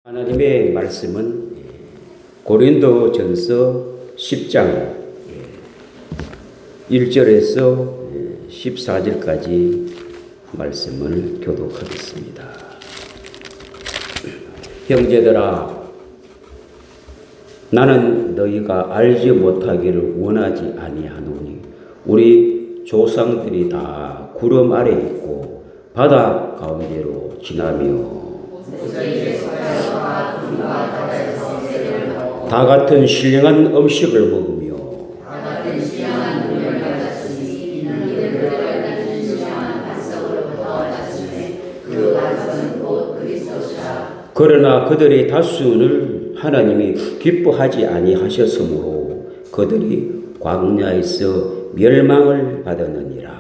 하나님의 말씀은 고린도전서 10장 1절에서 14절까지 말씀을 교독하겠습니다. 형제들아, 나는 너희가 알지 못하기를 원하지 아니하노니 우리 조상들이 다 구름 아래 있고 바다 가운데로 지나며 다 같은 신령한 음식을 먹으며 그러나 그들의 다수는 하나님이 기뻐하지 아니하셨으므로 그들이 광야에서 멸망을 받았느니라.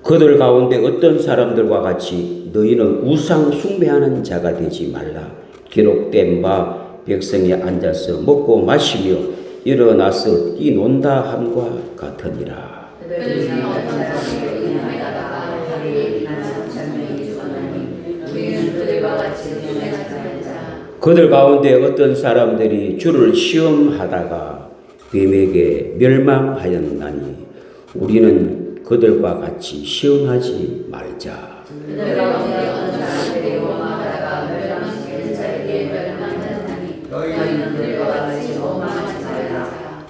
그들 가운데 어떤 사람들과 같이 너희는 우상 숭배하는 자가 되지 말라. 기록된 바 백성에 앉아서 먹고 마시며 일어나서 뛰논다 함과 같으니라. 그들 가운데 어떤 사람들이 주를 시험하다가 뱀에게 멸망하였나니 우리는 그들과 같이 시험하지 말자.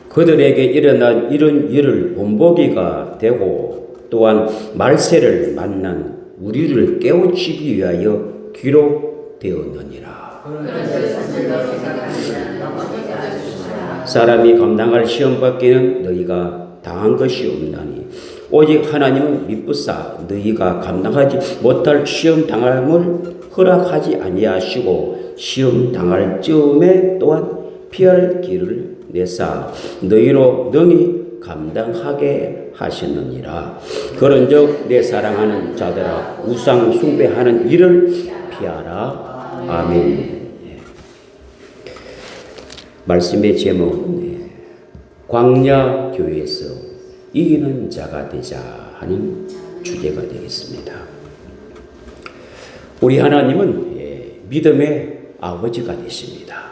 그들에게 일어난 이런 일을 본보기가 되고 또한 말세를 만난 우리를 깨우치기 위하여 기록되었느니라. 사람이 감당할 시험밖에는 너희가 당한 것이 없나니 오직 하나님은 미쁘사 너희가 감당하지 못할 시험 당함을 허락하지 아니하시고 시험 당할 즈음에 또한 피할 길을 내사 너희로 능히 감당하게 하시느니라. 그런즉 내 사랑하는 자들아 우상 숭배하는 일을 피하라. 아멘. 말씀의 제목은 광야 교회에서 이기는 자가 되자 하는 주제가 되겠습니다. 우리 하나님은 믿음의 아버지가 되십니다.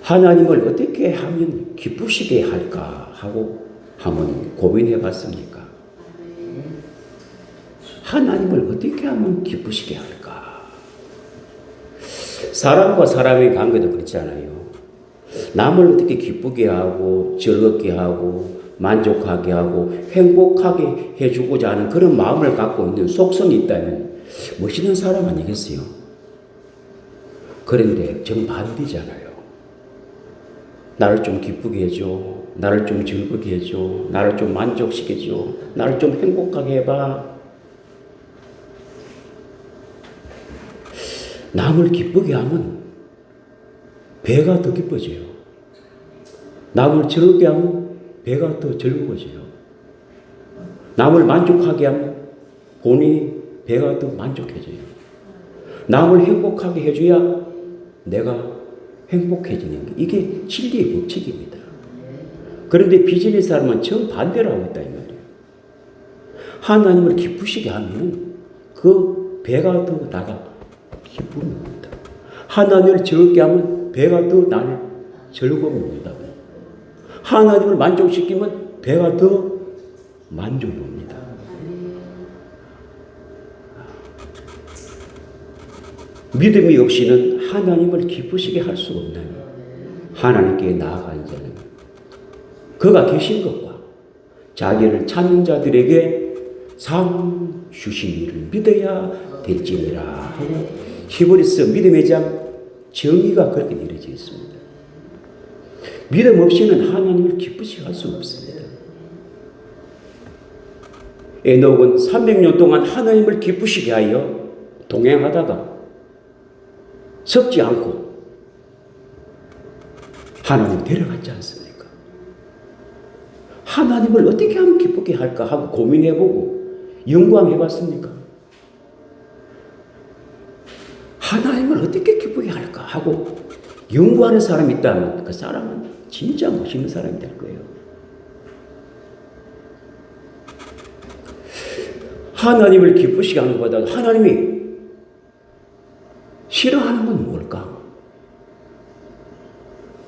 하나님을 어떻게 하면 기쁘시게 할까 하고 한번 고민해 봤습니까? 하나님을 어떻게 하면 기쁘시게 할까? 사람과 사람의 관계도 그렇잖아요. 남을 어떻게 기쁘게 하고 즐겁게 하고 만족하게 하고 행복하게 해주고자 하는 그런 마음을 갖고 있는 속성이 있다면 멋있는 사람 아니겠어요? 그런데 정반대잖아요. 나를 좀 기쁘게 해줘. 나를 좀 즐겁게 해줘. 나를 좀 만족시켜줘. 나를 좀 행복하게 해봐. 남을 기쁘게 하면 배가 더 기뻐져요. 남을 즐겁게 하면 배가 더 즐거워져요. 남을 만족하게 하면 본인이 배가 더 만족해져요. 남을 행복하게 해줘야 내가 행복해지는 게 이게 진리의 법칙입니다. 그런데 비즈니스 사람은 정반대로 하고 있다 이 말이에요. 하나님을 기쁘시게 하면 그 배가 더 나가 기쁨입니다. 하나님을 즐겁게 하면 배가 더 나를 즐거움입니다. 하나님을 만족시키면 배가 더 만족입니다. 믿음이 없이는 하나님을 기쁘시게 할 수가 없나요? 하나님께 나아간 자는 그가 계신 것과 자기를 찾는 자들에게 상 주신 일을 믿어야 될지니라 하고 히브리서 믿음의 장 정의가 그렇게 내려져 있습니다. 믿음 없이는 하나님을 기쁘시게 할 수 없습니다. 에녹은 300년 동안 하나님을 기쁘시게 하여 동행하다가 썩지 않고 하나님 데려갔지 않습니까? 하나님을 어떻게 하면 기쁘게 할까 하고 고민해보고 연구해봤습니까? 하나님을 어떻게 기쁘게 할까 하고 연구하는 사람이 있다면 그 사람은 진짜 멋있는 사람이 될 거예요. 하나님을 기쁘시게 하는 것보다 하나님이 싫어하는 건 뭘까?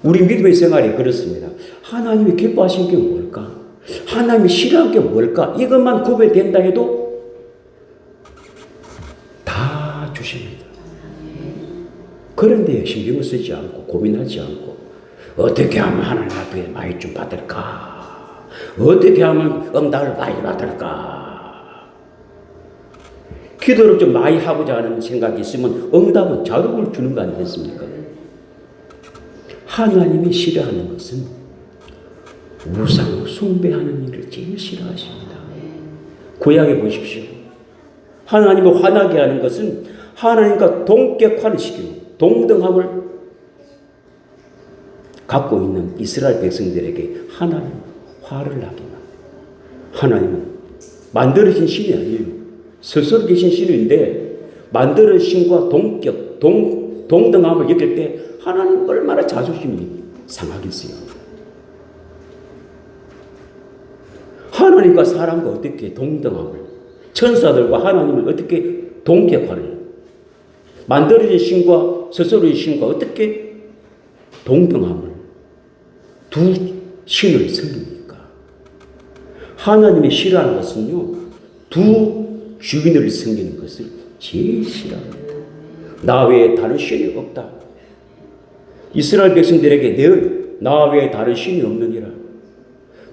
우리 믿음의 생활이 그렇습니다. 하나님이 기뻐하시는 게 뭘까? 하나님이 싫어하는 게 뭘까? 이것만 구별된다 해도 다 주십니다. 그런데 신경을 쓰지 않고 고민하지 않고 어떻게 하면 하나님 앞에 많이 좀 받을까? 어떻게 하면 응답을 많이 받을까? 기도를 좀 많이 하고자 하는 생각이 있으면 응답은 자동으로 주는 거 아니겠습니까? 하나님이 싫어하는 것은 우상 숭배하는 일을 제일 싫어하십니다. 구약에 보십시오. 하나님을 화나게 하는 것은 하나님과 동격화를 시키는 동등함을 갖고 있는 이스라엘 백성들에게 하나님 화를 나게 합니다. 하나님은 만들어진 신이 아니에요. 스스로 계신 신인데 만들어진 신과 동등함을 여길 때 하나님 얼마나 자존심이 상하겠어요. 하나님과 사람과 어떻게 동등함을, 천사들과 하나님을 어떻게 동격화를, 만들어진 신과 스스로의 신과 어떻게 동등함을, 두 신을 섬깁니까? 하나님이 싫어하는 것은요, 두 주인을 섬기는 것을 제일 싫어합니다. 나 외에 다른 신이 없다. 이스라엘 백성들에게 늘 나 외에 다른 신이 없느니라.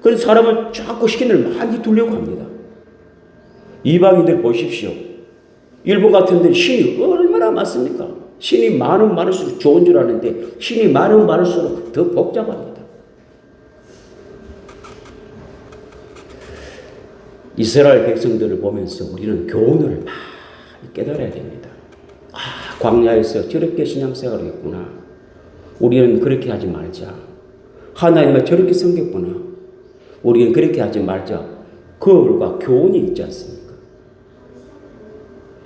그래서 사람을 자꾸 신을 많이 두려고 합니다. 이방인들 보십시오. 일본 같은 데 신이 얼마나 많습니까? 신이 많으면 많을수록 좋은 줄 아는데 신이 많으면 많을수록 더 복잡합니다. 이스라엘 백성들을 보면서 우리는 교훈을 많이 깨달아야 됩니다. 아, 광야에서 저렇게 신앙생활을 했구나. 우리는 그렇게 하지 말자. 하나님을 저렇게 섬겼구나. 우리는 그렇게 하지 말자. 그걸과 교훈이 있지 않습니까?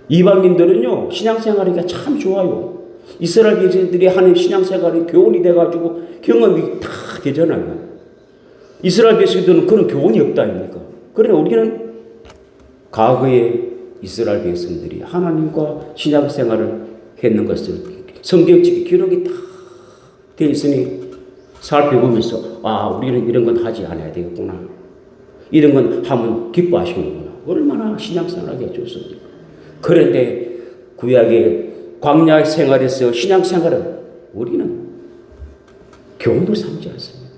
이방인들은요, 신앙생활하기가 참 좋아요. 이스라엘 백성들이 하나님 신앙생활이 교훈이 돼가지고 경험이 다 되잖아요. 이스라엘 백성들은 그런 교훈이 없다 아닙니까? 그러나 우리는 과거에 이스라엘 백성들이 하나님과 신앙생활을 했는 것을 성경책에 기록이 다 되어 있으니 살펴보면서 아, 우리는 이런 건 하지 않아야 되겠구나. 이런 건 하면 기뻐하시는구나. 얼마나 신앙생활하기가 좋습니까? 그런데 구약의 광야 생활에서 신앙생활은 우리는 교훈도 삼지 않습니다.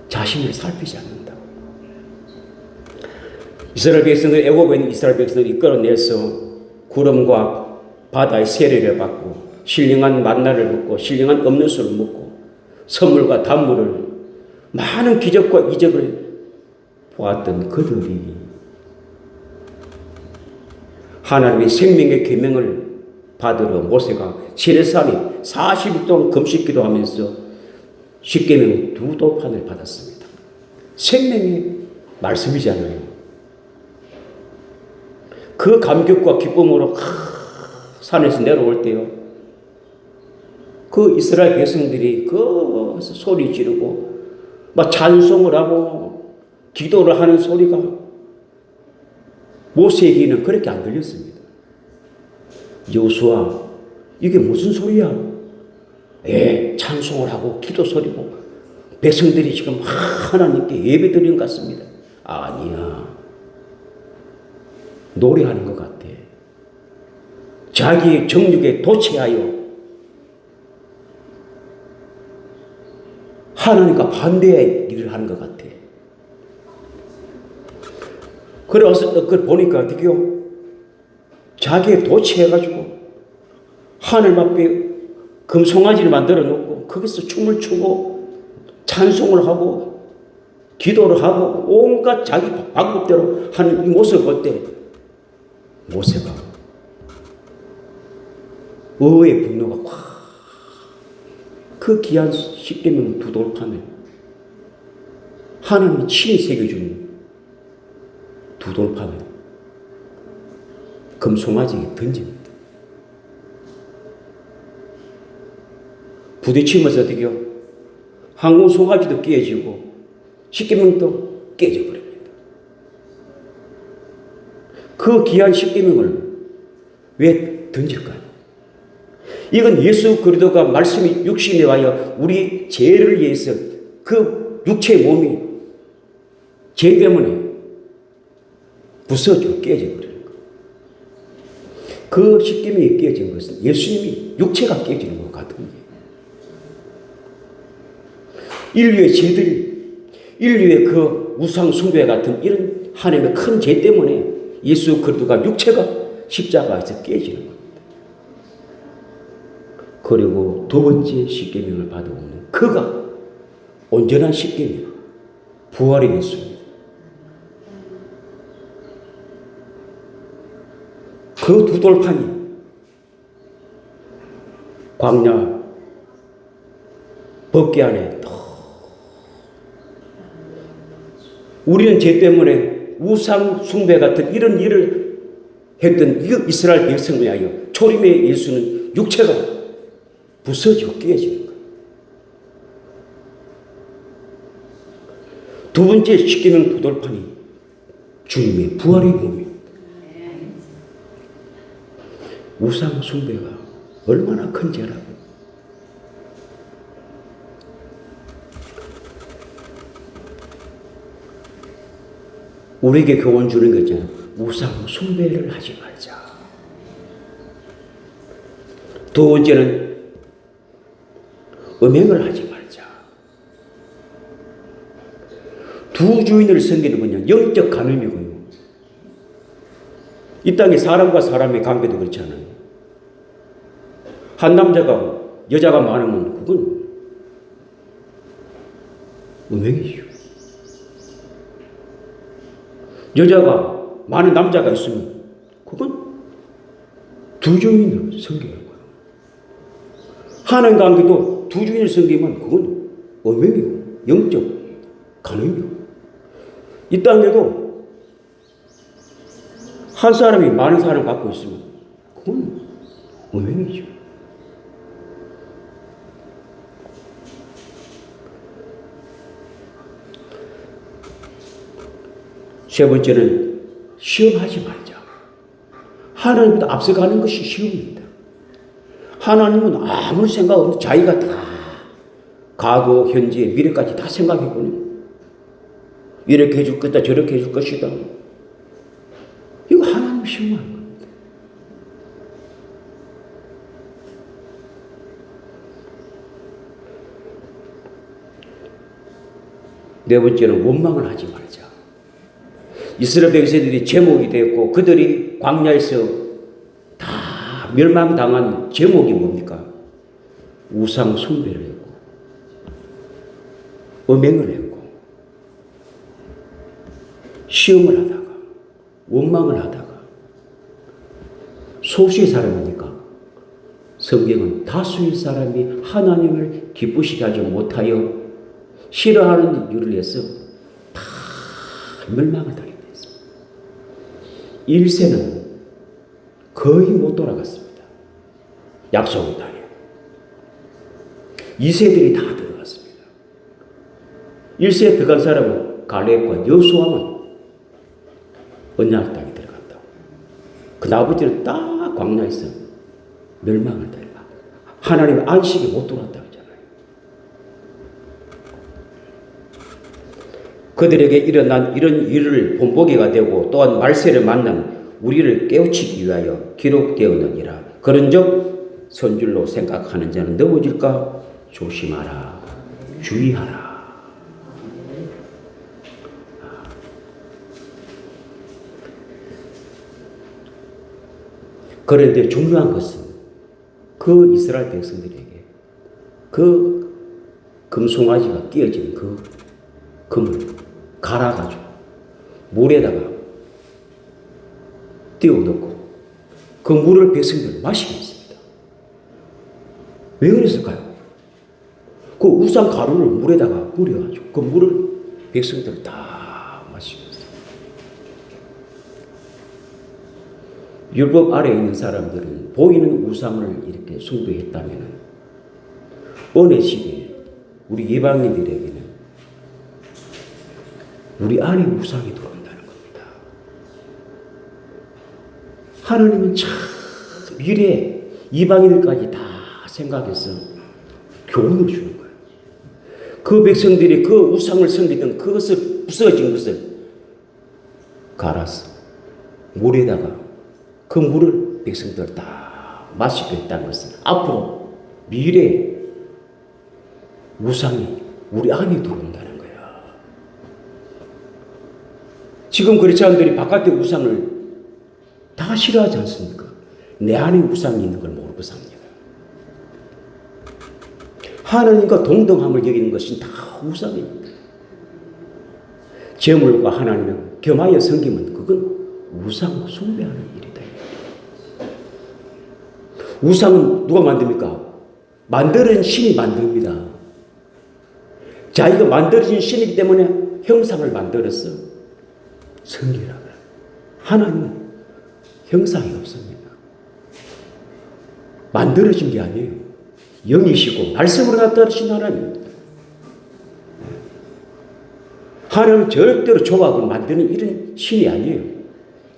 자신을 살피지 않는다. 이스라엘 백성들, 애굽에 있는 이스라엘 백성들이 이끌어내서 구름과 바다의 세례를 받고 신령한 만나를 먹고 신령한 음료수를 먹고 선물과 단물을 많은 기적과 이적을 보았던 그들이 하나님의 생명의 계명을 받으러 모세가 시내산에 40일 동안 금식 기도하면서 십계명 2돌판을 받았습니다. 생명의 말씀이잖아요. 그 감격과 기쁨으로 산에서 내려올 때요, 그 이스라엘 백성들이 그 소리 지르고 막 찬송을 하고 기도를 하는 소리가 모세에게는 그렇게 안 들렸습니다. 여호수아, 이게 무슨 소리야? 찬송을 하고 기도 소리고 백성들이 지금 하나님께 예배 드리는 것 같습니다. 아니야. 노래하는 것 같아. 자기의 정욕에 도취하여 하나님과 반대의 일을 하는 것 같아. 그래서 그걸 보니까 어떻게요? 자기에 도취해가지고 하늘 앞에 금송아지를 만들어 놓고 거기서 춤을 추고 찬송을 하고 기도를 하고 온갖 자기 방법대로 하는 이 모습을 볼 때 모세가 의의 분노가 확, 그 귀한 십계명 2돌판을 하나님이 친히 새겨준 2돌판을 금송아지에 던집니다. 부딪히면서 어떻게요? 항공 송아지도 깨지고 십계명도 깨져버립니다. 그 귀한 십계명을 왜 던질까요? 이건 예수 그리스도가 말씀이 육신에 와여 우리 죄를 위해서 그 육체의 몸이 죄 때문에 부서지고 깨져버리는 거예요. 그 십계명이 깨진 것은 예수님이 육체가 깨지는 것 같은 거예요. 인류의 죄들이, 인류의 그 우상 숭배 같은 이런 하나님의 큰 죄 때문에 예수 그리스도가 육체가 십자가에서 깨지는 겁니다. 그리고 두 번째 십계명을 받아오는 그가 온전한 십계명, 부활의 예수입니다. 그 두 돌판이 광야 법궤 안에 우리는 죄 때문에 우상 숭배 같은 이런 일을 했던 이스라엘 백성을 위하여 초림의 예수는 육체가 부서지고 깨지는 거예요. 두 번째 십계명 두 돌판이 주님의 부활의 몸입니다. 우상 숭배가 얼마나 큰 죄라고. 우리에게 교훈 주는 거잖아요. 우상 숭배를 하지 말자. 두 번째는 음행을 하지 말자. 두 주인을 섬기는 뭐냐? 영적 간음이고요. 이 땅에 사람과 사람의 관계도 그렇잖아요. 한 남자가 여자가 많으면 그건 음행이죠. 여자가 많은 남자가 있으면 그건 두 주인을 섬기는 거예요. 하나님 관계도 두 주인을 섬기면 그건 음행이고 영적 간음이고, 이 땅에도 한 사람이 많은 사람을 갖고 있으면 그건 음행이죠. 세 번째는 시험하지 말자. 하나님보다 앞서가는 것이 시험입니다. 하나님은 아무 생각 없는 자기가 다 과거, 현재, 미래까지 다 생각했거든요. 이렇게 해줄 것이다, 저렇게 해줄 것이다. 이거 하나님 시험하는 겁니다. 네 번째는 원망을 하지 말자. 이스라엘 백성들이 제목이 되었고 그들이 광야에서 다 멸망당한 제목이 뭡니까? 우상 숭배를 했고 음행을 했고 시험을 하다가 원망을 하다가 소수의 사람이니까 성경은 다수의 사람이 하나님을 기쁘시게 하지 못하여 싫어하는 이유를 위해서 다 멸망을 당했다. 1세는 거의 못 돌아갔습니다. 약속의 땅에. 2세들이 다 들어갔습니다. 1세에 들어간 사람은 갈렙과 여호수아만 언약 땅에 들어갔다고. 그 나머지는 딱 광야에서 멸망을 당했다. 하나님의 안식에 못 돌아왔다고 했잖아요. 그들에게 일어난 이런 일을 본보기가 되고 또한 말세를 만난 우리를 깨우치기 위하여 기록되었느니라. 그런즉 선줄로 생각하는 자는 넘어질까 조심하라. 주의하라. 그런데 중요한 것은 그 이스라엘 백성들에게 그 금송아지가 끼어진 그 금을 갈아가지고 물에다가 띄워놓고 그 물을 백성들 마시게 했습니다. 왜 그랬을까요? 그 우상 가루를 물에다가 뿌려가지고 그 물을 백성들 다 마시게 했어요. 율법 아래에 있는 사람들은 보이는 우상을 이렇게 숭배했다면 어느 시기에 우리 이방인들에게는 우리 안에 우상이 들어온다는 겁니다. 하나님은 참 미래에 이방인들까지 다 생각해서 교훈을 주는 거예요. 그 백성들이 그 우상을 섬기던 그것을 부서진 것을 갈아서 물에다가 그 물을 백성들 다 마시게 했다는 것은 앞으로 미래에 우상이 우리 안에 들어온다는 거야. 지금 그리스도인들이 바깥의 우상을 다 싫어하지 않습니까? 내 안에 우상이 있는 걸 모르고 삽니다. 하나님과 동등함을 여기는 것은 다 우상입니다. 재물과 하나님을 겸하여 섬기면 그건 우상 숭배하는 일이다. 우상은 누가 만듭니까? 만들어진 신이 만듭니다. 자기가 만들어진 신이기 때문에 형상을 만들어서 섬기라. 하나님은 형상이 없습니다. 만들어진 게 아니에요. 영이시고 말씀으로 나타나신 하나님입니다. 하나님은 절대로 조각을 만드는 이런 신이 아니에요.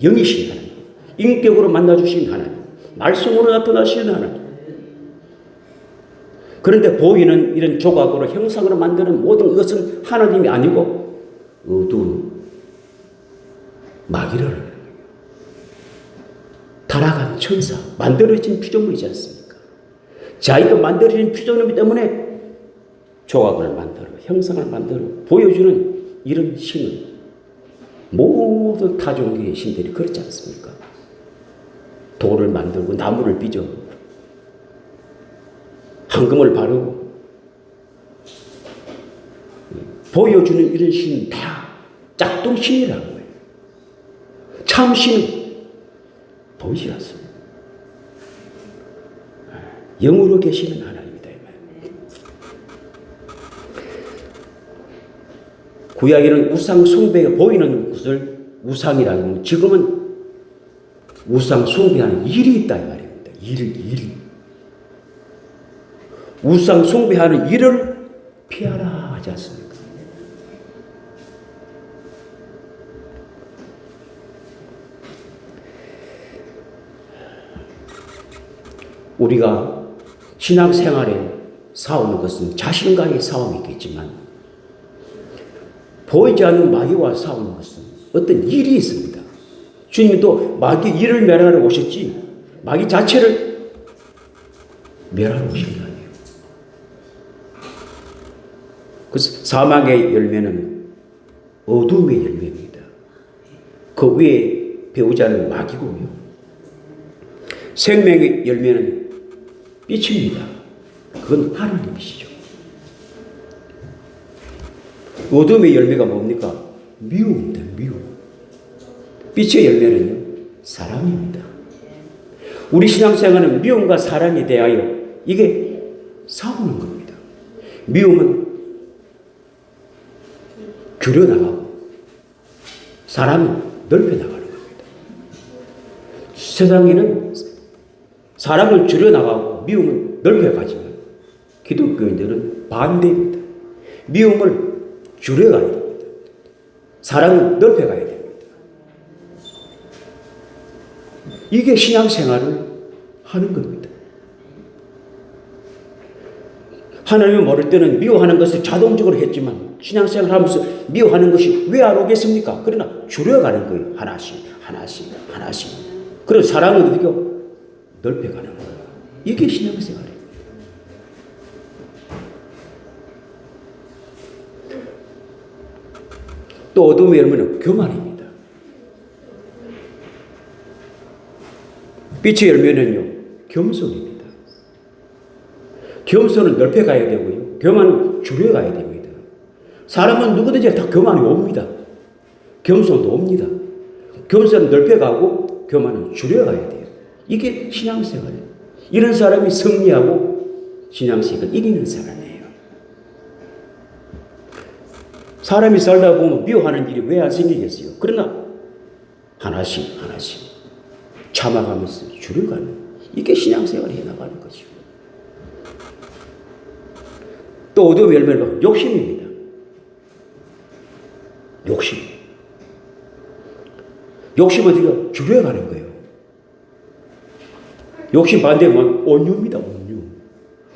영이신 하나님, 인격으로 만나주신 하나님, 말씀으로 나타나신 하나님. 그런데 보이는 이런 조각으로 형상으로 만드는 모든 것은 하나님이 아니고 어두운 마귀라는 거예요. 타락한 천사, 만들어진 피조물이지 않습니까? 자기가 만들어진 피조물이기 때문에 조각을 만들어, 형상을 만들어 보여주는 이런 신은 모든 타종교의 신들이 그렇지 않습니까? 돌을 만들고 나무를 빚어 황금을 바르고 보여주는 이런 신은 다 짝퉁신이라는 거예요. 참신은 보이지 않습니다. 영으로 계시는 하나님이다. 구약에는 우상 숭배가 보이는 것을 우상이라는, 지금은 우상 숭배하는 일이 있다 이 말입니다. 일. 우상 숭배하는 일을 피하라 하지 않습니까? 우리가 신앙생활에 싸우는 것은 자신과의 싸움이 있겠지만 보이지 않는 마귀와 싸우는 것은 어떤 일이 있습니다. 주님도 마귀 일을 멸하러 오셨지 마귀 자체를 멸하러 오신 게 아니에요. 그 사망의 열매는 어둠의 열매입니다. 그 위에 배우자는 마귀고요. 생명의 열매는 빛입니다. 그건 하나님이시죠. 어둠의 열매가 뭡니까? 미움입니다. 미움. 빛의 열매는요, 사랑입니다. 우리 신앙생활은 미움과 사랑에 대하여 이게 싸우는 겁니다. 미움은 줄여나가고 사랑은 넓혀나가는 겁니다. 세상에는 사랑을 줄여나가고 미움은 넓혀가지만 기독교인들은 반대입니다. 미움을 줄여가야 됩니다. 사랑은 넓혀가야 됩니다. 이게 신앙생활을 하는 겁니다. 하나님을 모를 때는 미워하는 것을 자동적으로 했지만 신앙생활을 하면서 미워하는 것이 왜 안 오겠습니까? 그러나 줄여가는 거예요. 하나씩. 그래서 사랑을 어떻게 넓혀가는 거예요. 이게 신앙생활이에요. 또 어둠의 열매는 교만입니다. 빛의 열매는요, 겸손입니다. 겸손은 넓혀가야 되고요. 교만은 줄여가야 됩니다. 사람은 누구든지 다 교만이 옵니다. 겸손도 옵니다. 겸손은 넓혀가고 교만은 줄여가야 돼요. 이게 신앙생활이에요. 이런 사람이 승리하고 신앙생활을 이기는 사람이에요. 사람이 살다 보면 미워하는 일이 왜 안 생기겠어요? 그러나 하나씩 참아가면서 줄여가는, 이게 신앙생활을 해나가는 거죠. 또 어둠의 열매는 욕심입니다. 욕심. 욕심은 어디가 줄여가는 거예요. 욕심 반대면 온유입니다. 온유.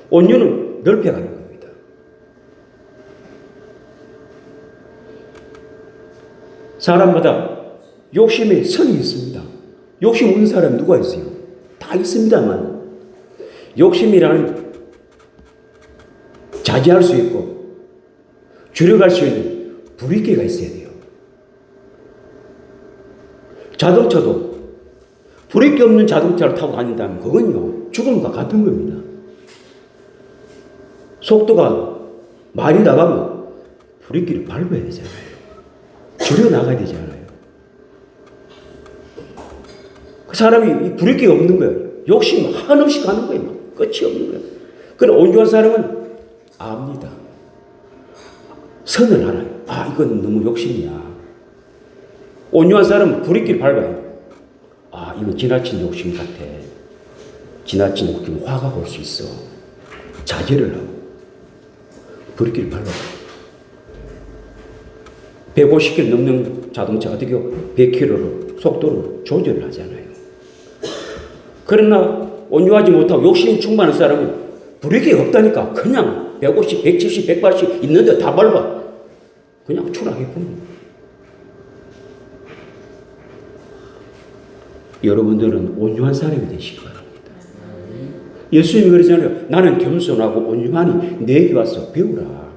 온유는 넓혀가는 겁니다. 사람마다 욕심에 선이 있습니다. 욕심 없는 사람 누가 있어요? 다 있습니다만 욕심이라는 자제할 수 있고 줄여갈 수 있는 불이기가 있어야 돼요. 자동차도 브레이크 없는 자동차를 타고 다닌다면 그건요 죽음과 같은 겁니다. 속도가 많이 나가면 브레이크를 밟아야 되잖아요. 줄여나가야 되잖아요. 그 사람이 이 브레이크가 없는 거예요. 욕심 한없이 가는 거예요. 끝이 없는 거예요. 그러나 온유한 사람은 압니다. 선을 알아요. 아, 이건 너무 욕심이야. 온유한 사람은 브레이크를 밟아요. 아, 이건 지나친 욕심 같아. 지나친 욕심 화가 올 수 있어. 자제를 하고 브레이크를 밟아요. 150km 넘는 자동차 어떻게 100km로 속도를 조절을 하잖아요. 그러나 온유하지 못하고 욕심이 충만한 사람은 브레이크가 없다니까 그냥 150, 170, 180 있는데 다 밟아. 그냥 추락해버립니다. 여러분들은 온유한 사람이 되시기 바랍니다. 예수님이 그러잖아요. 나는 겸손하고 온유하니 내게 와서 배우라.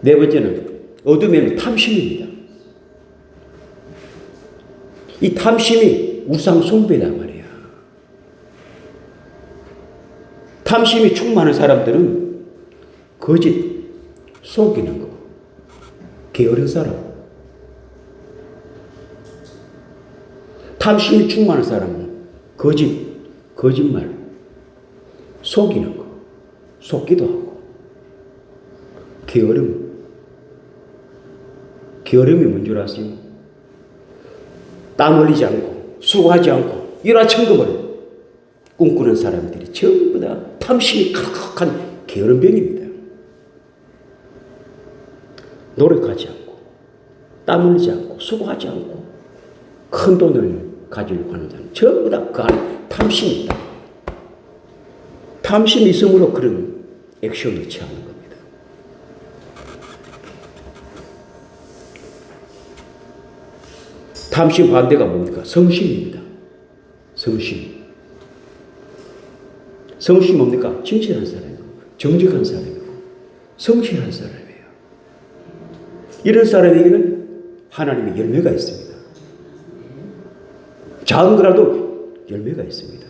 네 번째는 어둠에는 탐심입니다. 이 탐심이 우상 숭배란 말이야. 탐심이 충만한 사람들은 거짓 속이는 거, 게으른 사람. 탐심이 충만한 사람은 거짓말, 속이는 거, 속기도 하고, 게으름이 뭔지 아세요? 땀 흘리지 않고, 수고하지 않고, 일화천금을 꿈꾸는 사람들이 전부 다 탐심이 가득한 게으름병입니다. 노력하지 않고, 땀 흘리지 않고, 수고하지 않고, 큰 돈을 가지려고 하는 자는 전부 다 그 안에 탐심이 있다. 탐심이 있으므로 그런 액션을 취하는 겁니다. 탐심 반대가 뭡니까? 성심입니다. 성심이 뭡니까? 진실한 사람이고, 정직한 사람이고, 성실한 사람이에요. 이런 사람에게는 하나님의 열매가 있습니다. 작은 거라도 열매가 있습니다.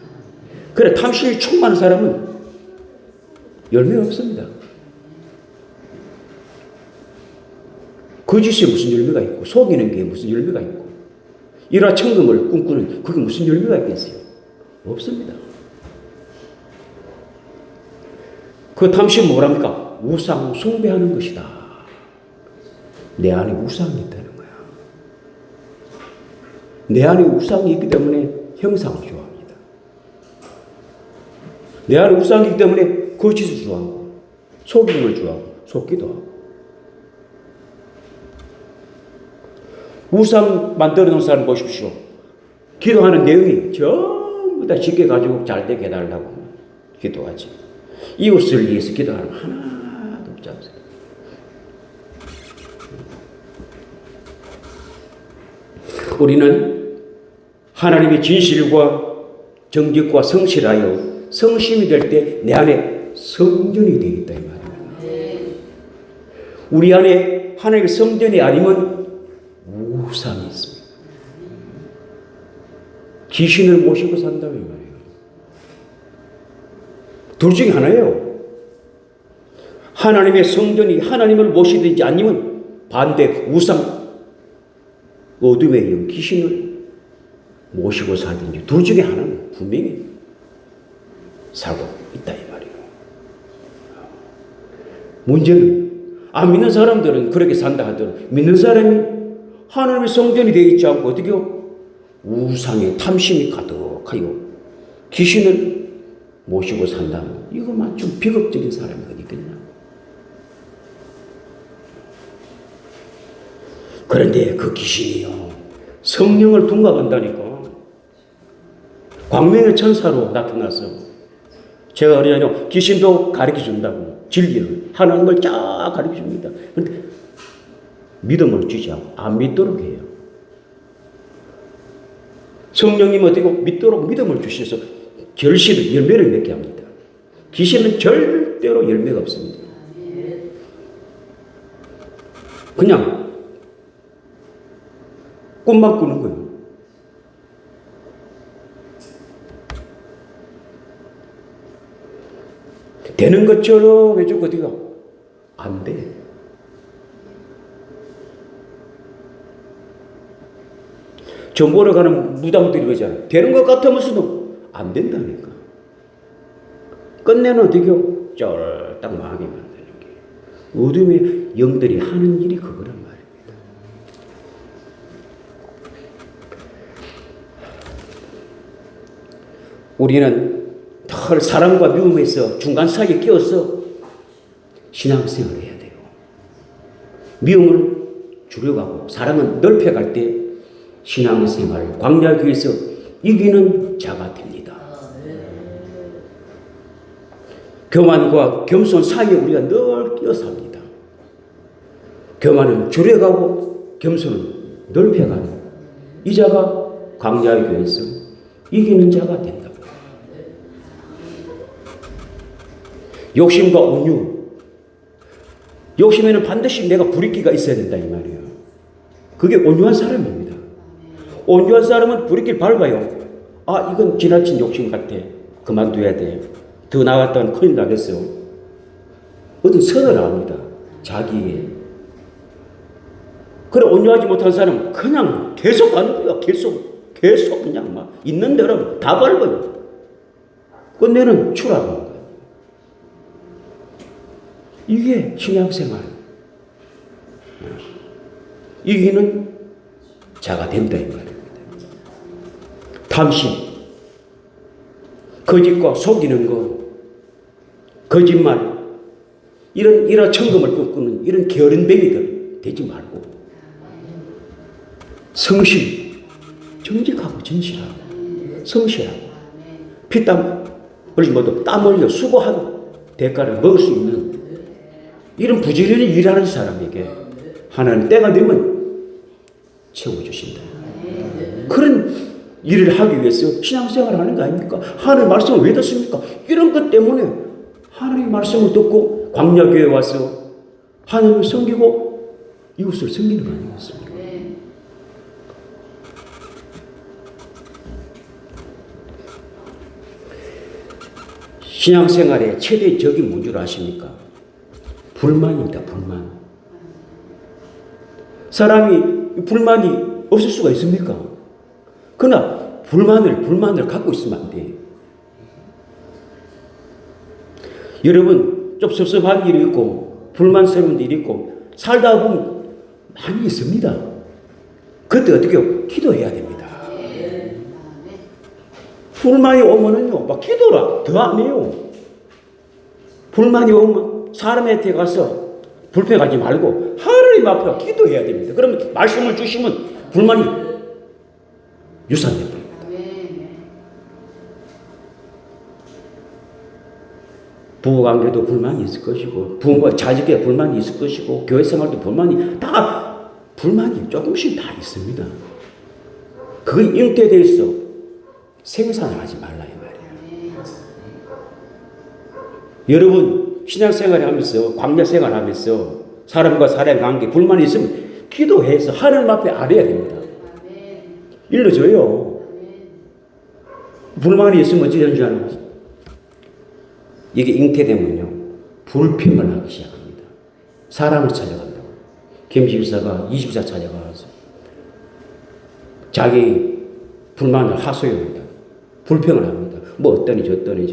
그래, 탐심이 충만한 사람은 열매가 없습니다. 거짓에 무슨 열매가 있고, 속이는 게 무슨 열매가 있고, 일화천금을 꿈꾸는 그게 무슨 열매가 있겠어요? 없습니다. 그 탐심은 뭐랍니까? 우상 숭배하는 것이다. 내 안에 우상이 있다는 거야. 내 안에 우상이 있기 때문에 형상을 좋아합니다. 내 안에 우상이 있기 때문에 거짓을 좋아하고, 속임을 좋아하고, 속기도 하고. 우상 만들어 놓은 사람 보십시오. 기도하는 내용이 전부 다 쉽게 가지고 잘 되게 해달라고 기도하지. 이웃을 위해서 기도하는 하나도 없지 않습니다. 우리는 하나님의 진실과 정직과 성실하여 성심이 될 때 내 안에 성전이 되겠다 이 말입니다. 우리 안에 하나님의 성전이 아니면 우상이 있습니다. 귀신을 모시고 산다고 이 말이에요. 둘 중에 하나예요. 하나님의 성전이 하나님을 모시든지 아니면 반대 우상, 어둠의 영, 귀신을 모시고 살든지 둘 중에 하나는 분명히 살고 있다 이 말이에요. 문제는 안 믿는 사람들은 그렇게 산다 하더라도 믿는 사람이 하나님의 성전이 되어 있지 않고 어떻게 우상의 탐심이 가득 가요. 귀신을 모시고 산다면 이거만 좀 비극적인 사람이 어디 있겠냐. 그런데 그 귀신이요, 성령을 둔갑한다니까. 광명의 천사로 나타나서 제가 그러냐면 귀신도 가르쳐 준다고, 진리를, 하나님을 쫙 가르쳐 줍니다. 그런데 믿음을 주지 않고 안 믿도록 해요. 성령님 어떻게 믿도록 믿음을 주셔서 결실을, 열매를 맺게 합니다. 귀신은 절대로 열매가 없습니다. 그냥 꿈만 꾸는 거예요. 되는 것처럼 해주고 어디가 안 돼. 저 보러 가는 무당들이 그러잖아요. 되는 것 같으면서도 안 된다니까. 끝내는 어떻게 쫄딱 망하게 만드는 게 어둠의 영들이 하는 일이 그거란 말입니다. 우리는 늘 사랑과 미움에서 중간 사이에 끼어서 신앙생활을 해야 돼요. 미움을 줄여가고 사랑은 넓혀갈 때 신앙생활, 광야교회에서 이기는 자가 됩니다. 교만과 겸손 사이에 우리가 늘 끼어 삽니다. 교만은 줄여가고 겸손은 넓혀가는 이 자가 광야교회에서 이기는 자가 된다고. 욕심과 온유. 욕심에는 반드시 내가 불이기가 있어야 된다 이 말이에요. 그게 온유한 사람입니다. 온유한 사람은 불이길 밟아요. 아, 이건 지나친 욕심 같아. 그만둬야 돼. 더 나갔다간 큰일 나겠어. 어떤 선을 합니다. 자기에. 그래, 온유하지 못한 사람은 그냥 계속 가는 거야. 계속 그냥 막 있는 대로 다 밟아요. 끝내는 추락하는 거야. 이게 신앙생활. 이기는 자가 된다 이 말입니다. 탐심, 거짓과 속이는 것, 거짓말, 이런 일화천금을 꿈꾸는 이런 게으른뱅이들 되지 말고, 성실, 정직하고 진실하고 성실하고 피땀 흘리고도 땀 흘려 수고한 대가를 먹을 수 있는 이런 부지런히 일하는 사람에게 하나님 때가 되면 채워주신다. 그런 일을 하기 위해서 신앙생활을 하는 거 아닙니까? 하나님의 말씀을 왜 듣습니까? 이런 것 때문에 하나님의 말씀을 듣고 광야교회에 와서 하나님을 섬기고 이웃을 섬기는 거 아니겠습니까? 신앙생활의 최대 적이 뭔 줄 아십니까? 불만입니다. 불만. 사람이 불만이 없을 수가 있습니까? 그러나 불만을 갖고 있으면 안 돼요. 여러분 좀 섭섭한 일이 있고 불만스러운 일이 있고 살다 보면 많이 있습니다. 그때 어떻게 해요? 기도해야 됩니다. 불만이 오면은요, 막 기도라 더 안 해요. 불만이 오면 사람한테 가서 불평하지 말고 하나님 앞에 기도해야 됩니다. 그러면 말씀을 주시면 불만이 유산돼 버립니다. 부부관계도 불만이 있을 것이고 부모와 자식에 불만이 있을 것이고 교회 생활도 불만이 조금씩 다 있습니다. 그게 잉태되어 있어 생산을 하지 말라 이 말이에요. 여러분 신앙생활을 하면서 광야생활을 하면서 사람과 사람의 관계 불만이 있으면 기도해서 하나님 앞에 아뢰야 됩니다. 일러줘요. 불만이 있으면 어찌 되는 줄 아나요? 이게 잉태되면요 불평을 하기 시작합니다. 사람을 찾아간다고. 김집사가 20사 찾아가서 자기 불만을 하소연합니다. 불평을 합니다. 뭐 어떠니 저떠니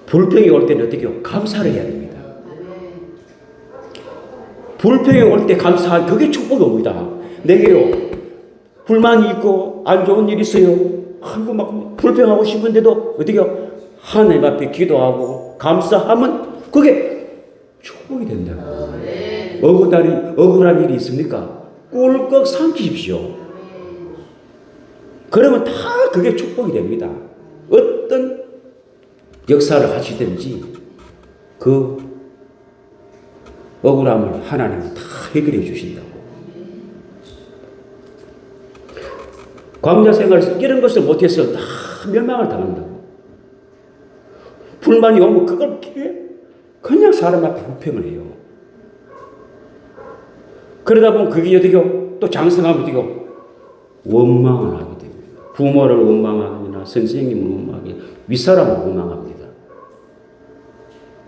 불평이 올 때는 어떻게 해요? 감사를 해야 됩니다. 불평이 올 때 감사한 그게 축복이 옵니다. 내게요 불만이 있고 안 좋은 일이 있어요. 아이고 막 불평하고 싶은데도 어떻게요? 하나님 앞에 기도하고 감사하면 그게 축복이 된다고. 억울한 일이 있습니까? 꿀꺽 삼키십시오. 그러면 다 그게 축복이 됩니다. 어떤 역사를 하시든지 그 억울함을 하나님은 다 해결해 주신다고. 광야 생활에서 이런 것을 못해서 다 멸망을 당한다고. 불만이 오면 그걸 그냥 사람 앞에 불평을 해요. 그러다 보면 그게 어디고 또 장성하면 어디고 원망을 하게 됩니다. 부모를 원망하거나 선생님을 원망하거나 윗사람을 원망합니다.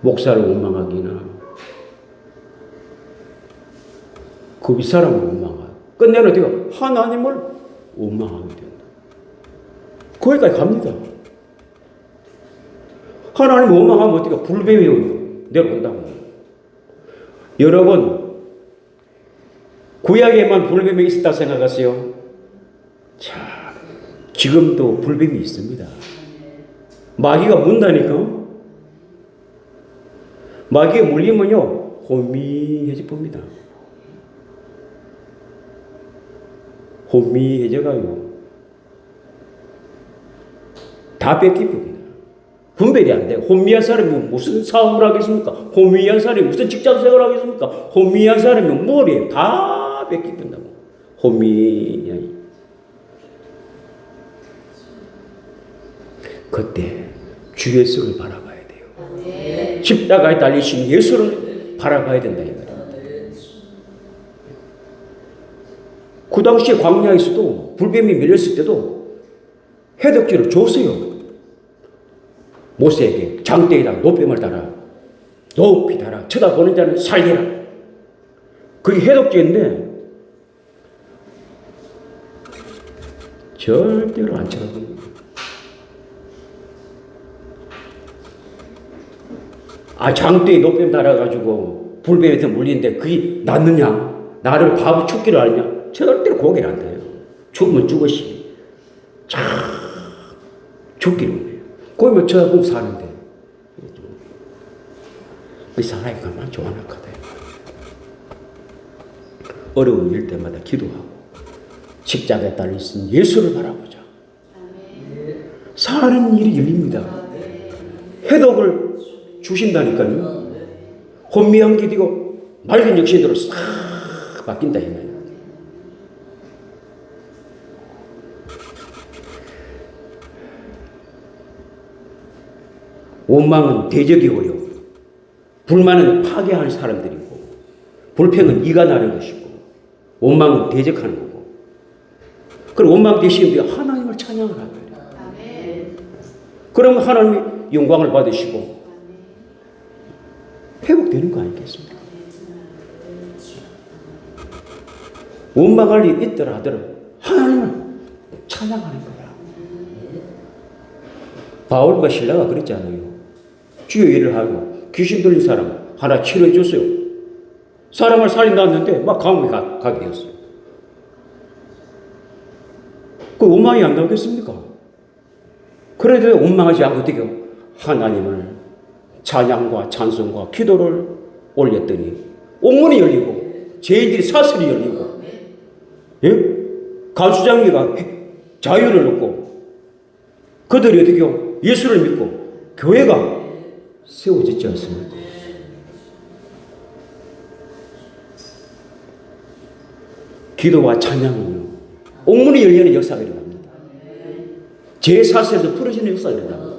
목사를 원망하기나 그 윗사람을 원망하고 끝내는 어디고 하나님을 원망하게 된다. 거기까지 갑니다. 하나님 원망하면 어디가 불뱀이 내려온다고. 여러분 구약에만 불뱀이 있었다 생각하세요. 자, 지금도 불뱀이 있습니다. 마귀가 문다니까. 마귀에 물리면요 혼미해져 봅니다. 혼미해져가요. 다 뺏깁니다. 분별이 안 돼요. 혼미한 사람이 무슨 사업을 하겠습니까? 혼미한 사람이 무슨 직장 생활을 하겠습니까? 혼미한 사람이 뭘 해요? 다 뺏긴다고. 혼미한. 그때 주 예수를 바라봐야 돼요. 십자가에 달리신 예수를 바라봐야 된다 이 말이에요. 그 당시에 광야에서도 불뱀이 밀렸을 때도 해독제를 줬어요. 모세에게 장대에다 노뱀을 달아 높이 달아 쳐다보는 자는 살리라. 그게 해독제인데 절대로 안 쳐다봅니다. 장대에 노뱀 달아가지고 불뱀한테 물리는데 그게 낫느냐? 나를 바보 죽기를 하느냐? 절대로 고개를 안 돼요. 죽으면 죽으시. 죽기를 해요. 거기만 쳐다보면 사는데. 이 사람이 가만 좋아하나카다. 어려운 일 때마다 기도하고 십자가에 달리신 예수를 바라보자. 사는 일이 열립니다. 해독을 주신다니까요. 혼미한 게 되고 맑은 역신으로 싹 바뀐다 이 말이에요. 원망은 대적이고요. 불만은 파괴하는 사람들이고 불평은 이간하는 것이고 원망은 대적하는 거고. 그리고 원망 대신에 하나님을 찬양을 하는 거예요. 그러면 하나님이 영광을 받으시고 회복되는 거 아니겠습니까? 원망할 일이 있더라 하더라도 하나님을 찬양하는 거야. 바울과 신라가 그랬잖아요. 주의 일을 하고 귀신 들린 사람 하나 치료해 줬어요. 사람을 살린다 했는데 막 감옥에 가게 되었어요. 그 원망이 안 나오겠습니까? 그래도 원망하지 않고 어떻게 하나님을 찬양과 찬송과 기도를 올렸더니 옥문이 열리고 죄인들이 사슬이 열리고 예? 간수장이가 자유를 얻고 그들이 어떻게 예수를 믿고 교회가 세워지지 않습니까? 기도와 찬양은요 옥문이 열리는 역사가 일어납니다. 죄 사슬에서 풀어지는 역사가 일어납니다.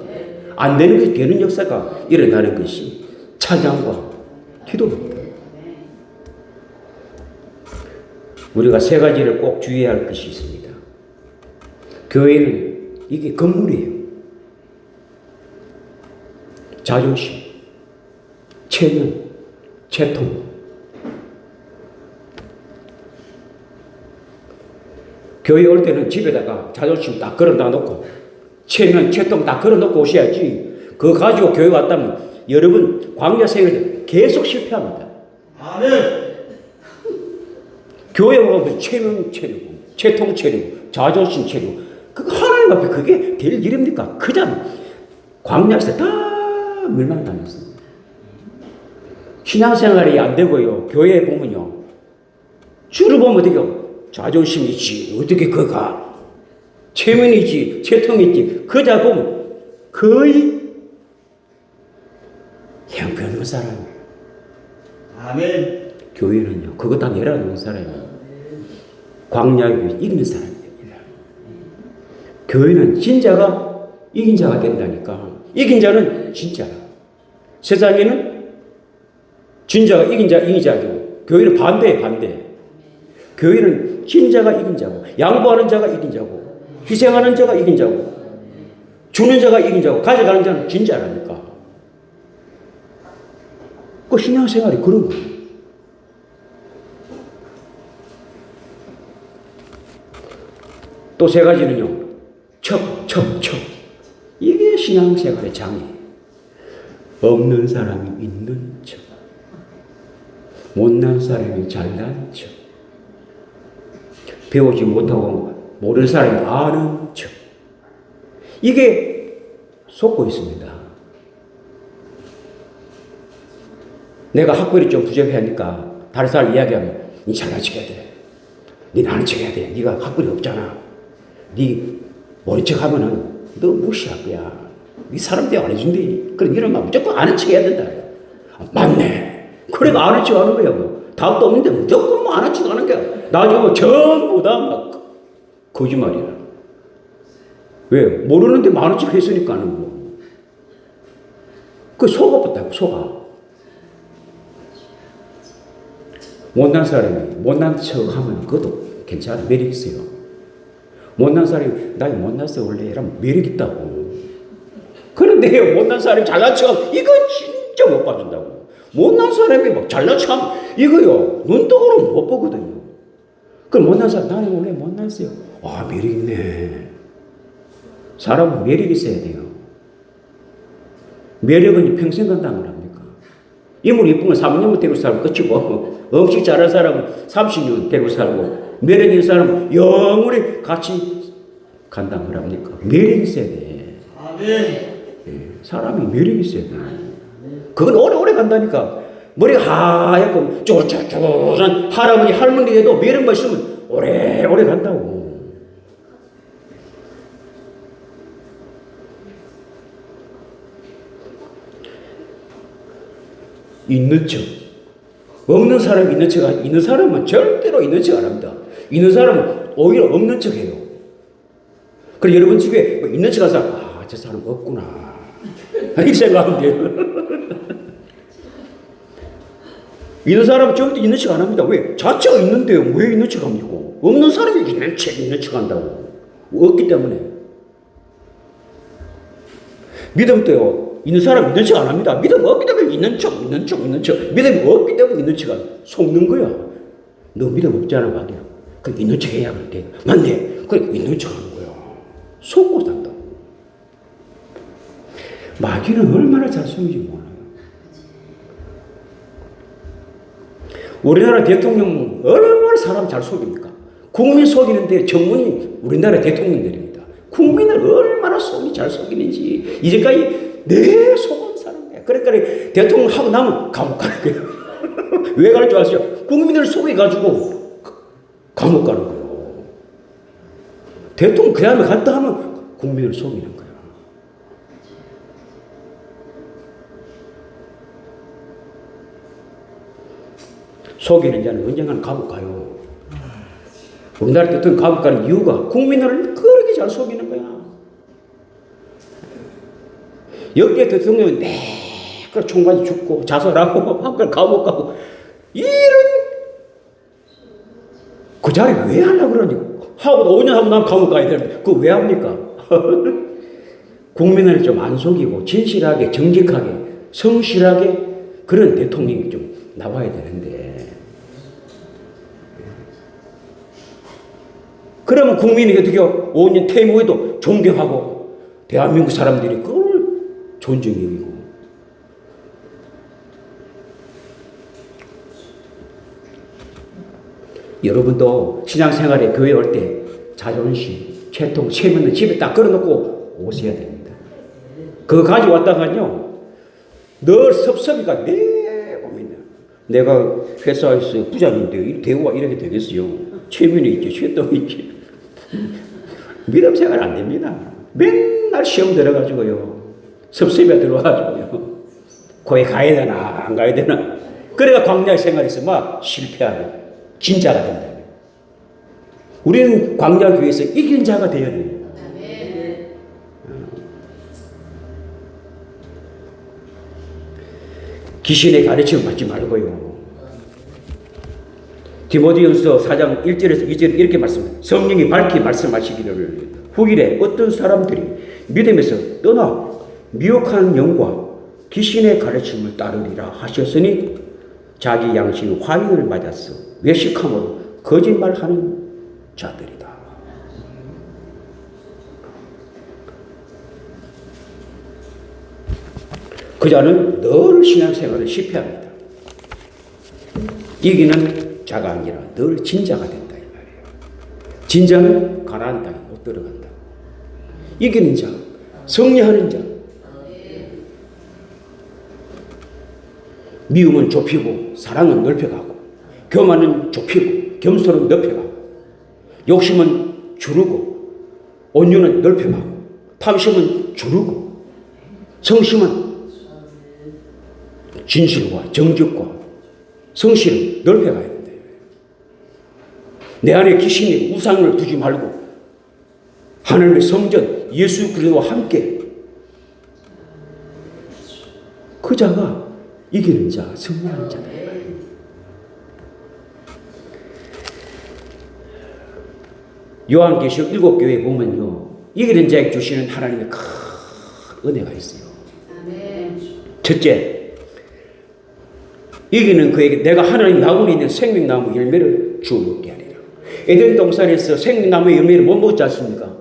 안 되는 것이 되는 역사가 일어나는 것이 찬양과 기도입니다. 우리가 세 가지를 꼭 주의해야 할 것이 있습니다. 교회는 이게 건물이에요. 자존심, 체면, 채통. 교회 올 때는 집에다가 자존심 딱 걸어다 놓고 체면, 채통 다 걸어놓고 오셔야지. 그거 가지고 교회 왔다면 여러분 광야 생활에 계속 실패합니다. 아멘. 교회 와서 체면 차리고, 채통 차리고, 자존심 차리고, 그 하나님 앞에 그게 될 일입니까? 그냥 광야에서 다 멸망당했습니다. 신앙생활이 안 되고요. 교회에 보면요. 주를 보면 어떻게 자존심이지, 어떻게 그가 체면이지, 채통이지, 그자 보면 거의 형편없는 사람이에요. 아멘. 교회는요, 그거 다 내려놓은 사람이에요. 광야에 이기는 사람입니다. 교회는 진짜가 이긴 자가 된다니까. 이긴 자는 진짜라. 세상에는 진짜가 이긴 자가 되고, 교회는 반대. 교회는 진짜가 이긴 자고, 양보하는 자가 이긴 자고, 희생하는 자가 이긴 자고, 주는 자가 이긴 자고, 가져가는 자는 진짜라니까. 그 신앙생활이 그런 거예요. 또 세 가지는요. 척. 이게 신앙생활의 장애예요. 없는 사람이 있는 척. 못난 사람이 잘난 척. 배우지 못하고 모르는 사람이 아는 척. 이게 속고 있습니다. 내가 학벌이 좀 부족하니까 다른 사람 이야기하면 니 잘난 척 해야 돼. 니 아는 척 해야 돼. 니가 학벌이 없잖아. 니 모른 척 하면은 너 무시할 거야. 니 사람 대화 안 해준대. 그래, 이런 말 무조건 아는 척 해야 된다. 맞네. 그래가 아는 척 하는 거야. 뭐. 답도 없는데 무조건 뭐 아는 척 하는 거야. 나중에 뭐 전부 다 막 거짓말이야. 왜? 모르는데 뭐 아는 척 했으니까는 뭐. 그 속아봤다고, 속아. 못난 사람이 못난 척 하면 그것도 괜찮아. 매력 있어요. 못난 사람이 나 못났어 원래 이러면 매력 있다고. 그런데 못난 사람이 잘난 척하면 이거 진짜 못 봐준다고. 못난 사람이 막 잘난 척하면 이거요 눈떡으로 못 보거든요. 그럼 못난 사람 나는 원래 못났어요. 아, 매력 있네. 사람은 매력 있어야 돼요. 매력은 평생 간다는 걸 합니까? 인물 이쁜 건 3년만 데리고 살고 끝이고, 음식 잘하는 사람은 30년 데리고 살고, 매력 있는 사람은 영원히 같이 간다는 걸 합니까? 매력 있어야 돼. 아멘. 사람이 매력이 있어야 돼. 그건 오래오래 간다니까. 머리가 하얗고 쪼쪼쪼한 할아버지 할머니에도 매력만 있으면 오래오래 간다고. 있는 척. 없는 사람이 있는 척, 있는 사람은 절대로 있는 척 안 합니다. 있는 사람은 오히려 없는 척 해요. 그래, 여러분 집에 뭐 있는 척 한 사람, 저 사람 없구나. 이렇게 생각하면 돼요. 있는 사람은 절대 있는 척 안 합니다. 왜? 자체가 있는데요. 왜 있는 척 합니까? 없는 사람이 있는 척 한다고. 없기 때문에. 믿음도요. 있는 사람 있는 척 안 합니다. 믿음 없기 때문에 있는 척. 믿음이 없기 때문에 있는 척 속는 거야. 너 믿음 없잖아, 말이야. 그럼 있는 척 해야 돼. 맞네. 그래, 있는 척 하는 거야. 속고 산다고. 마귀는 얼마나 잘 속는지 몰라요. 우리나라 대통령은 얼마나 사람 잘 속입니까? 국민 속이는데 전문이 우리나라 대통령들입니다. 국민을 얼마나 잘 속이는지 이제까지 내 속은 사람이야. 그러니까 대통령 하고 나면 감옥 가는 거예요. 왜 가는 줄 아세요? 국민을 속여가지고 감옥 가는 거예요. 대통령 그 다음에 갔다 하면 국민을 속이는 거예요. 속이는 자는 언젠가는 감옥 가요. 우리나라 대통령 감옥 가는 이유가 국민을 그렇게 잘 속이는 거야. 여기에 대통령은 그 총관이 죽고 자살하고 감옥 가고 이런 그 자리 왜 하려고 그러니? 하고 5년 하고 나면 감옥 가야 되는데 그거 왜 합니까? 국민을 좀 안 속이고 진실하게 정직하게 성실하게 그런 대통령이 좀 나와야 되는데 그러면 국민이 어떻게 5년 퇴임 후에도 존경하고 대한민국 사람들이 그걸 존중이고 여러분도 신앙생활에 교회 올 때 자존심, 채통, 체면은 집에 딱 걸어놓고 오셔야 됩니다. 그거 가져왔다가요, 늘 섭섭이가 내옵니다. 내가 회사에서 부장인데 이 대우가 이렇게 되겠어요? 체면이 있지, 채통이 있지. 믿음 생활 안 됩니다. 맨날 시험 들어가지고요, 섭섭이가 들어와가지고요, 거기 가야 되나 안 가야 되나. 그래가 광야 생활에서 막 실패하고 진짜가 된다. 우리는 광야 교회에서 이긴 자가 되어야 돼요. 귀신의 가르침을 받지 말고요. 디모데후서 4장 1절에서 2절에 이렇게 말씀합니다. 성령이 밝히 말씀하시기를 후일에 어떤 사람들이 믿음에서 떠나 미혹하는 영과 귀신의 가르침을 따르리라 하셨으니 자기 양심 화인을 맞아서 외식함으로 거짓말하는 자들이다. 그 자는 늘 신앙생활을 실패합니다. 이기는 자가 아니라 늘 진자가 된다 이 말이에요. 진자는 가나안 땅에 못 들어간다. 이기는 자, 승리하는 자. 미움은 좁히고 사랑은 넓혀가고, 교만은 좁히고 겸손은 넓혀가고, 욕심은 줄이고 온유는 넓혀가고, 탐심은 줄이고, 성심은 진실과 정직과 성실을 넓혀가야 된다. 내 안에 귀신이 우상을 두지 말고 하나님의 성전 예수 그리스도와 함께, 그 자가 이기는 자, 승리하는 자다. 요한계시록 7교회에 보면요, 이기는 자에게 주시는 하나님의 큰 은혜가 있어요. 첫째, 이기는 그에게 내가 하나님 나무에 있는 생명나무 열매를 주어 먹게 하리라. 에덴 동산에서 생명나무의 열매를 못 먹었지 않습니까?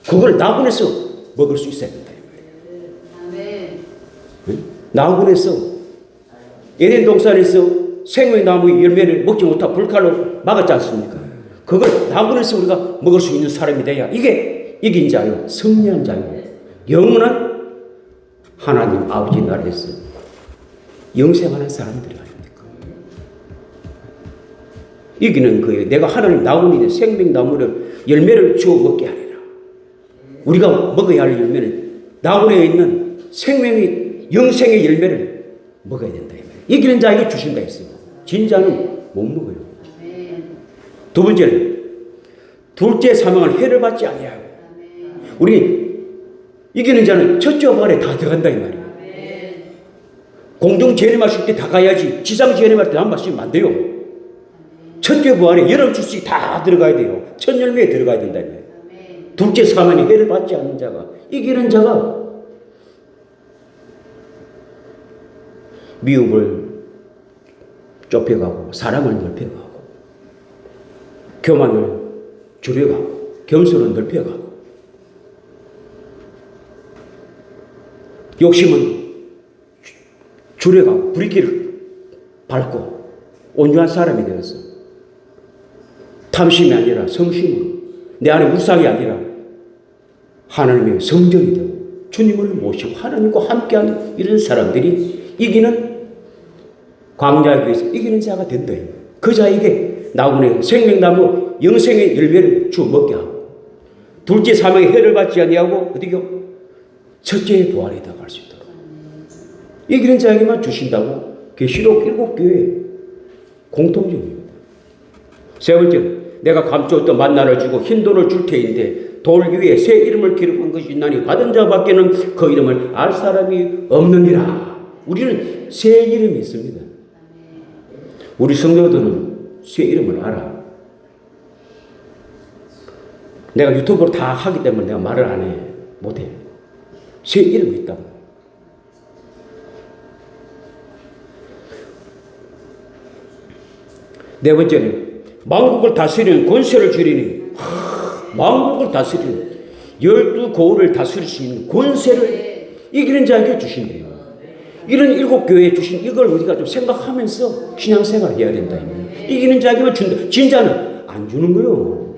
그걸 나군에서 먹을 수 있어야 된다. 나군에서, 에덴 동산에서 생명나무의 열매를 먹지 못하고 불칼로 막았지 않습니까? 그걸 나군에서 우리가 먹을 수 있는 사람이 돼야 이게 이긴 자요, 승리한 자요, 영원한 하나님 아버지 나라에서 영생하는 사람들이 아닙니까? 이기는 그에 내가 하나님 나무에 있는 생명나무를 열매를 주어 먹게 하리라. 우리가 먹어야 할 열매는 나무에 있는 생명의 영생의 열매를 먹어야 된다. 이기는 자에게 주신다 했어요. 진 자는 못 먹어요. 두 번째는 둘째 사망을 해를 받지 아니하고, 우리 이기는 자는 첫째 부활에 다 들어간다 이 말이에요. 공중 재림하실 때 다 가야지 지상 재림할 때 안 마시면 안 돼요. 첫째 부활에 여러 주씩 다 들어가야 돼요. 첫 열매에 들어가야 된다. 둘째 사망에 해를 받지 않는 자가, 이기는 자가 미움을 좁혀가고 사랑을 넓혀가고 교만을 줄여가고 겸손을 넓혀가고 욕심은 줄여가고 브레이크를 밟고 온유한 사람이 되어서 탐심이 아니라 성심으로, 내 안에 우상이 아니라 하나님의 성전이 되고 주님을 모시고 하나님과 함께하는 이런 사람들이 이기는, 광야에 비해서 이기는 자가 된다. 그 자에게 나무의 생명나무 영생의 열매를 주어 먹게 하고, 둘째 사망의 해를 받지 아니하고 어디요? 첫째 부활에 들어갈 수 있도록 이기는 자에게만 주신다고 계시록 7교회 공통점입니다. 세 번째는 내가 감추었던 만나를 주고 흰 돌을 줄 테인데 돌 위에 새 이름을 기록한 것이 있나니 받은 자밖에는 그 이름을 알 사람이 없느니라. 우리는 새 이름이 있습니다. 우리 성도들은 새 이름을 알아. 내가 유튜브로 다 하기 때문에 내가 말을 안 해. 못해. 새 이름이 있다고. 네 번째는 만국을 다스리는 권세를 주리니, 만국을 다스리는 12고을을 다스릴 수 있는 권세를 이기는 자에게 주신대요. 이런 7교회에 주신 이걸 우리가 좀 생각하면서 신앙생활을 해야 된다. 이기는 자에게만 준다. 진자는 안 주는 거요.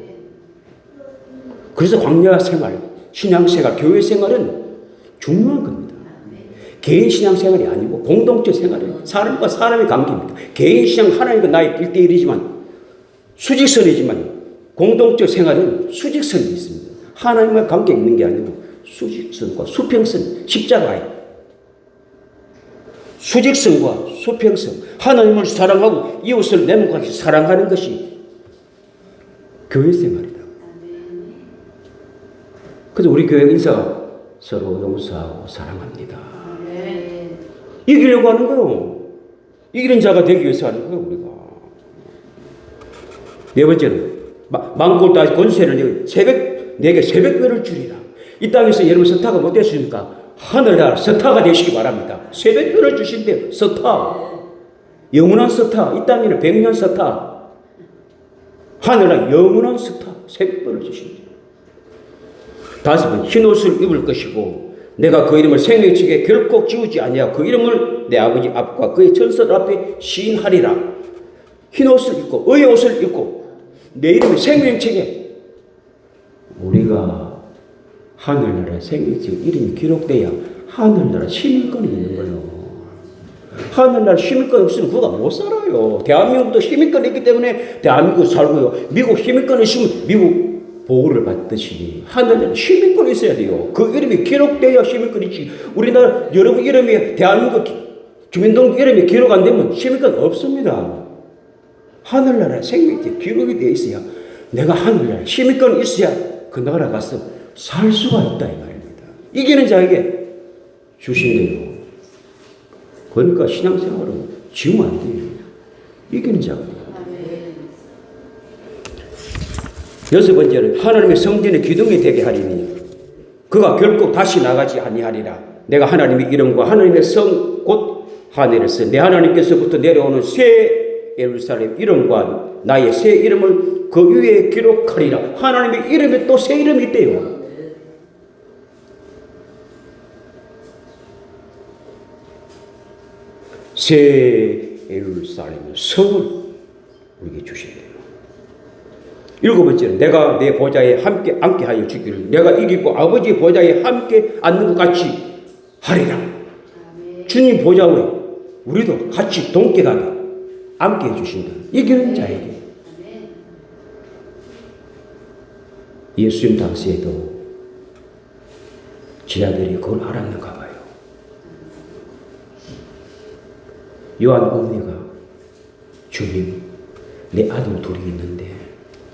그래서 광야 생활, 신앙 생활, 교회 생활은 중요한 겁니다. 개인 신앙 생활이 아니고 공동체 생활은 사람과 사람의 관계입니다. 개인 신앙 하나님과 나의 1대1이지만 수직선이지만 공동체 생활은 수직선이 있습니다. 하나님과 관계 있는 게 아니고 수직선과 수평선, 십자가에 수직선과 수평선, 하나님을 사랑하고 이웃을 내 몸같이 사랑하는 것이 교회 생활이다. 그래서 우리 교회 인사가 서로 용서하고 사랑합니다. 이기려고 하는 거요. 이기는 자가 되기 위해서 하는 거예요, 우리가. 네 번째는 만국을 다 권세를 내게 새벽별을 주리라. 이 땅에서 여러분 서타가 못 됐습니까? 하늘나라 서타가 되시기 바랍니다. 새벽별을 주신대요. 서타. 영원한 서타. 이 땅에는 100년 서타. 하늘나라 영원한 서타. 새벽별을 주신대요. 다섯번 흰옷을 입을 것이고 내가 그 이름을 생명책에 결코 지우지 아니하고 그 이름을 내 아버지 앞과 그의 천사들 앞에 시인하리라. 흰옷을 입고 의의 옷을 입고 내 이름을 생명책에 우리가 하늘나라 생명책 이름이 기록돼야 하늘나라 시민권이 있는 거예요. 하늘나라 시민권 없으면 그가 못 살아요. 대한민국도 시민권이 있기 때문에 대한민국 살고요. 미국 시민권이 있으면 미국 보호를 받듯이 하늘나라 시민권이 있어야 돼요. 그 이름이 기록돼야 시민권이지. 우리나라 여러분 이름이 대한민국 주민등록 이름이 기록 안 되면 시민권 없습니다. 하늘나라 생명체 기록이 돼 있어야 내가 하늘나라 시민권이 있어야 그 나라 가서 살 수가 있다 이 말입니다. 이기는 자에게 주신대요. 그러니까 신앙생활은 지우면 안 돼요. 이기는 자가 돼요. 여섯 번째는 하나님의 성전의 기둥이 되게 하리니 그가 결코 다시 나가지 아니하리라. 내가 하나님의 이름과 하나님의 성 곧 하늘에서 내 하나님께서부터 내려오는 새 예루살렘 이름과 나의 새 이름을 그 위에 기록하리라. 하나님의 이름에 또 새 이름이 있대요. 새 예루살렘 성을 우리에게 주신대요. 일곱 번째는 내가 내 보좌에 함께 앉게 하여 주기를 내가 이기고 아버지 보좌에 함께 앉는 것 같이 하리라. 주님 보좌 위에 우리도 같이 동격하게 앉게 해주신다. 이기는 자에게. 예수님 당시에도 제자들이 그걸 알았는가 봐요. 요한 어머니가 주님 내 아들 둘이 있는데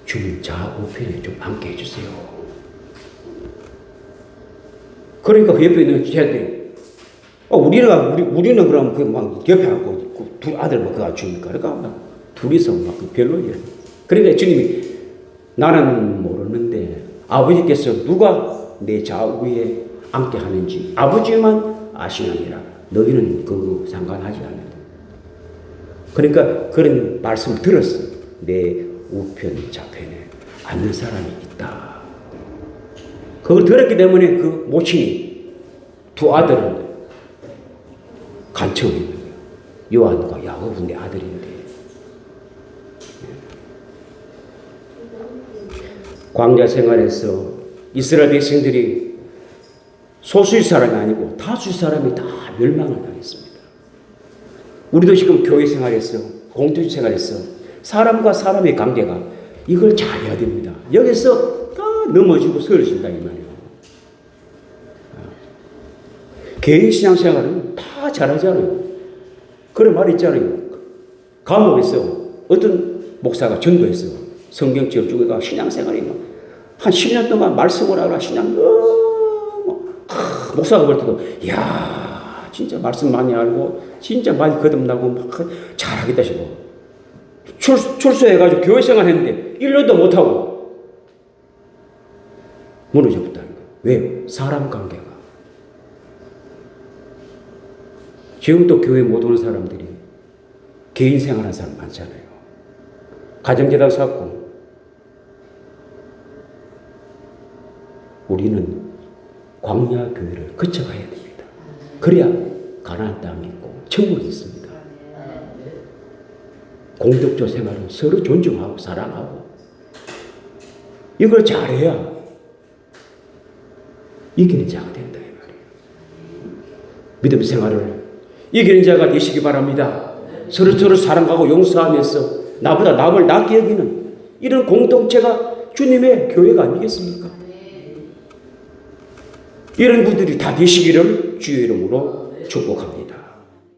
주님 좌우편에 좀 앉게 해주세요. 그러니까 그 옆에 있는 제자들이 우리는 그럼 막 옆에 앉고 두 아들만 그거 주니까 그러니까 둘이서 막 별로예요. 그러니까 주님이 나는 모르는데 아버지께서 누가 내 좌우에 앉게 하는지 아버지만 아시느니라. 너희는 그거 상관하지 않는다. 그러니까 그런 말씀을 들었어. 내 우편 좌편에 앉는 사람이 있다. 그걸 들었기 때문에 그 모친이 두 아들을 간청을 했는 거예요. 요한과 야고보는 내 아들인데. 광야 생활에서 이스라엘 백성들이 소수의 사람이 아니고 다수의 사람이 다 멸망을 당했습니다. 우리도 지금 교회 생활에서 공동체 생활에서 사람과 사람의 관계가 이걸 잘해야 됩니다. 여기서 다 넘어지고 쓰러진다 이 말이에요. 개인 신앙 생활은 다 잘하잖아요. 그런 말이 있잖아요. 감옥에서 어떤 목사가 전도해서 성경책을 주고 가 신앙 생활이 한 10년 동안 말씀을 하라 신앙 목사가 볼 때도 이야 진짜 말씀 많이 알고 진짜 많이 거듭나고 막 잘하겠다 싶어. 출소해가지고 교회 생활 했는데 1년도 못하고 무너져버렸다는 거예요. 왜? 사람 관계가. 지금도 교회 못 오는 사람들이 개인 생활하는 사람 많잖아요. 가정재단 쌓고 우리는 광야 교회를 거쳐가야 됩니다. 그래야 가나안 땅이 있고 천국이 있습니다. 공동체 생활은 서로 존중하고 사랑하고 이걸 잘해야 이기는 자가 된다 이 말이에요. 믿음 생활을 이기는 자가 되시기 바랍니다. 서로 사랑하고 용서하면서 나보다 남을 낫게 여기는 이런 공동체가 주님의 교회가 아니겠습니까? 이런 분들이 다 되시기를 주의 이름으로 축복합니다.